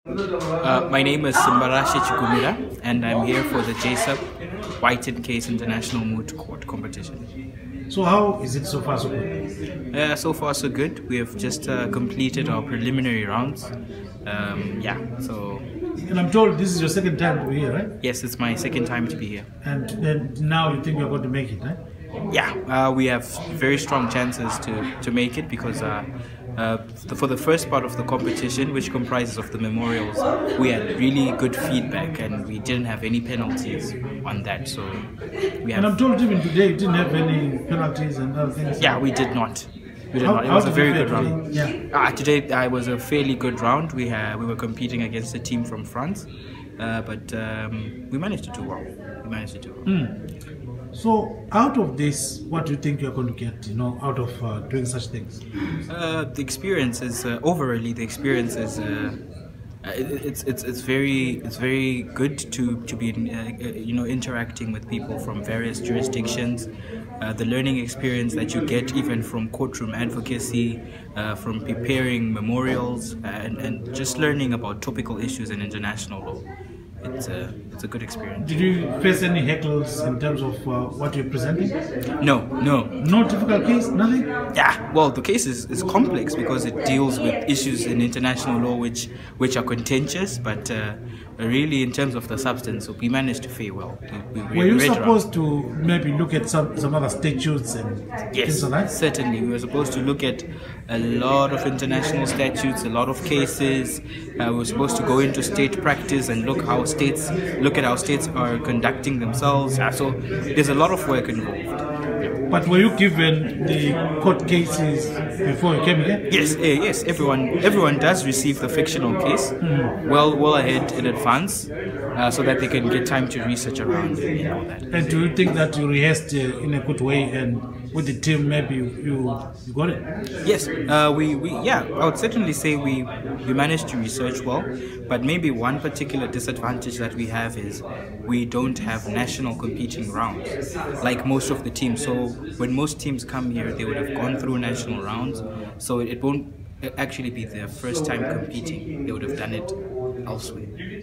My name is Simbarashi Chikumira and I'm here for the Jessup White and Case International Moot Court competition. So how is it so far so good? So far so good. We have just completed our preliminary rounds. And I'm told this is your second time to be here, right? Yes, it's my second time to be here. And now you think you're going to make it, right? Yeah, we have very strong chances to make it because for the first part of the competition, which comprises of the memorials, we had really good feedback and we didn't have any penalties on that. So we have. And I'm told even today you didn't have any penalties and other things. Yeah, we did not. It was a very good round. Yeah. Today was a fairly good round. We were competing against a team from France, but we managed to do well. So out of this, what do you think you're going to get, out of doing such things? The experience is overall. The experience is it's very good to be interacting with people from various jurisdictions. The learning experience that you get even from courtroom advocacy, from preparing memorials, and just learning about topical issues in international law. It's a good experience. Did you face any heckles in terms of what you're presenting? No. No difficult case? Nothing? Yeah, well, the case is complex because it deals with issues in international law which are contentious, but really in terms of the substance, we managed to fare well. Were you supposed to maybe look at some other statutes and things like that? Yes, certainly. We were supposed to look at a lot of international statutes, a lot of cases. We were supposed to go into state practice and look at how states are conducting themselves. So there's a lot of work involved. But were you given the court cases before you came here? Yes. Everyone does receive the fictional case well ahead in advance, so that they can get time to research around it and all that. And do you think that you rehearsed in a good way and with the team maybe you got it? Yes, I would certainly say we managed to research well, but maybe one particular disadvantage that we have is we don't have national competing rounds like most of the teams. So when most teams come here, they would have gone through national rounds, so it won't actually be their first time competing. They would have done it elsewhere.